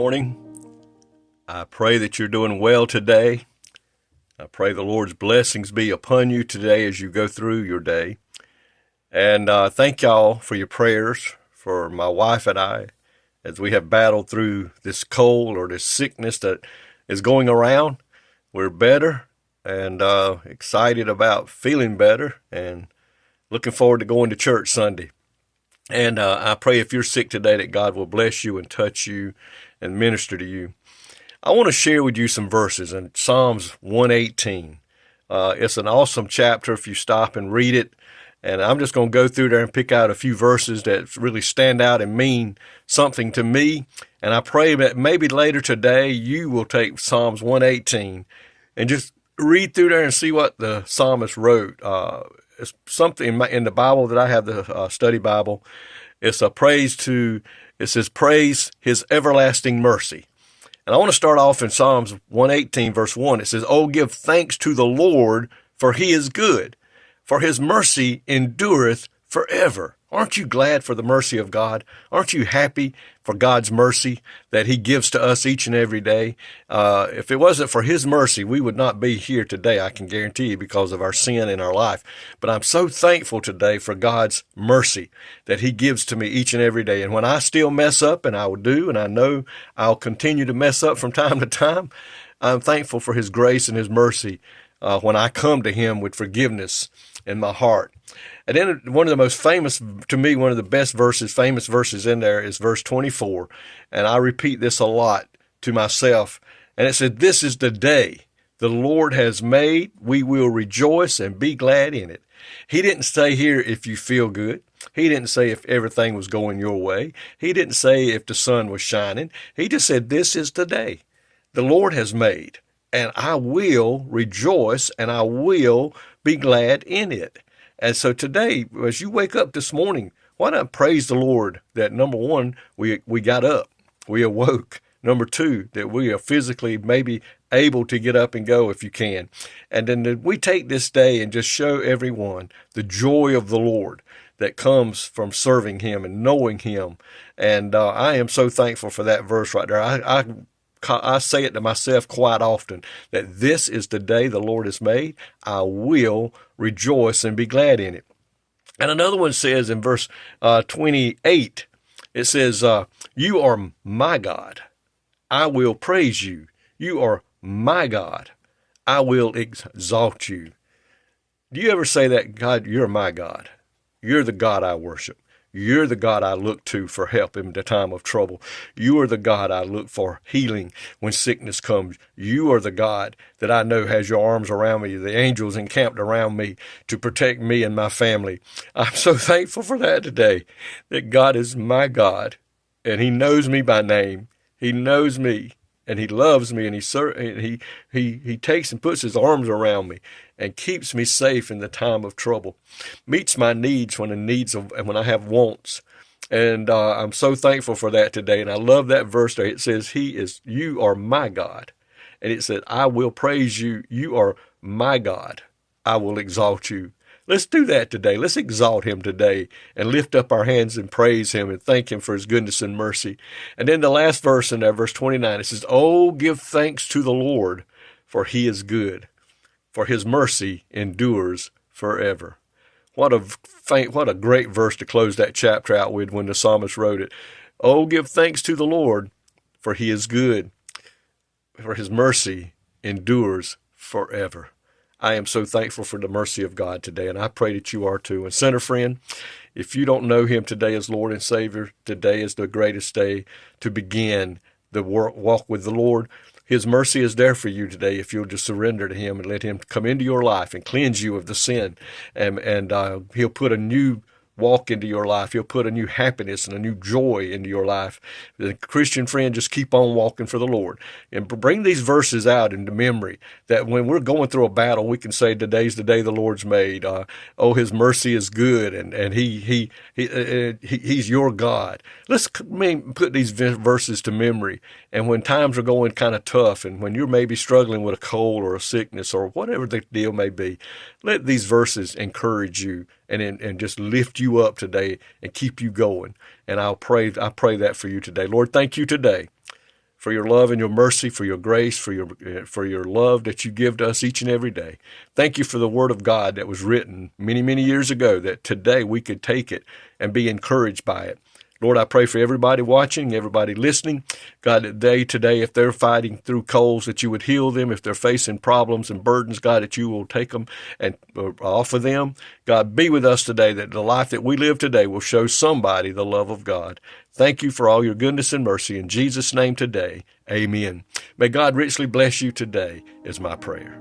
Morning. I pray that you're doing well today. I pray the Lord's blessings be upon you today as you go through your day. And thank y'all for your prayers for my wife and I as we have battled through this cold or this sickness that is going around. We're better and excited about feeling better and looking forward to going to church Sunday. And I pray if you're sick today that God will bless you and touch you and minister to you. I want to share with you some verses in Psalms 118. It's an awesome chapter if you stop and read it. And I'm just going to go through there and pick out a few verses that really stand out and mean something to me. And I pray that maybe later today you will take Psalms 118 and just read through there and see what the psalmist wrote. It's something in the Bible that I have, the study Bible. It's it says, praise his everlasting mercy. And I want to start off in Psalms 118, verse 1. It says, "Oh, give thanks to the Lord, for he is good, for his mercy endureth forever." Aren't you glad for the mercy of God? Aren't you happy for God's mercy that he gives to us each and every day? If it wasn't for his mercy, we would not be here today, I can guarantee you, because of our sin in our life. But I'm so thankful today for God's mercy that he gives to me each and every day. And when I still mess up, and I will do, and I know I'll continue to mess up from time to time, I'm thankful for his grace and his mercy when I come to him with forgiveness in my heart. And then one of the most famous, to me, one of the best famous verses in there is verse 24. And I repeat this a lot to myself. And it said, "This is the day the Lord has made. We will rejoice and be glad in it." He didn't say here if you feel good. He didn't say if everything was going your way. He didn't say if the sun was shining. He just said, this is the day the Lord has made. And I will rejoice and I will be glad in it. And so today, as you wake up this morning, why not praise the Lord that, number one, we got up, we awoke. Number two, that we are physically maybe able to get up and go if you can. And then we take this day and just show everyone the joy of the Lord that comes from serving him and knowing him. And I am so thankful for that verse right there. I say it to myself quite often, that this is the day the Lord has made. I will rejoice and be glad in it. And another one says in verse 28, it says, "You are my God. I will praise you. You are my God. I will exalt you." Do you ever say that? God, you're my God. You're the God I worship. You're the God I look to for help in the time of trouble. You are the God I look for healing when sickness comes. You are the God that I know has your arms around me, the angels encamped around me to protect me and my family. I'm so thankful for that today, that God is my God, and he knows me by name. He knows me, and he loves me, and he takes and puts his arms around me and keeps me safe in the time of trouble, meets my needs when I have wants. And I'm so thankful for that today. And I love that verse there. It says, you are my God. And it said, I will praise you. You are my God. I will exalt you. Let's do that today. Let's exalt him today and lift up our hands and praise him and thank him for his goodness and mercy. And then the last verse in there, verse 29, it says, "Oh, give thanks to the Lord, for he is good, for his mercy endures forever." What a great verse to close that chapter out with when the psalmist wrote it. Oh, give thanks to the Lord, for he is good, for his mercy endures forever. I am so thankful for the mercy of God today, and I pray that you are too. And sinner friend, if you don't know him today as Lord and Savior, today is the greatest day to begin the walk with the Lord. His mercy is there for you today if you'll just surrender to him and let him come into your life and cleanse you of the sin. And he'll put a new walk into your life. He'll put a new happiness and a new joy into your life. The Christian friend, just keep on walking for the Lord and bring these verses out into memory, that when we're going through a battle, we can say, today's the day the Lord's made. Oh, his mercy is good, and he's your God. Let's put these verses to memory. And when times are going kind of tough, and when you're maybe struggling with a cold or a sickness or whatever the deal may be, let these verses encourage you and just lift you up today and keep you going. And I pray that for you today. Lord, thank you today for your love and your mercy, for your grace, for your love that you give to us each and every day. Thank you for the Word of God that was written many, many years ago, that today we could take it and be encouraged by it. Lord, I pray for everybody watching, everybody listening. God, that they today, if they're fighting through colds, that you would heal them. If they're facing problems and burdens, God, that you will take them and off of them. God, be with us today, that the life that we live today will show somebody the love of God. Thank you for all your goodness and mercy. In Jesus' name today, amen. May God richly bless you today is my prayer.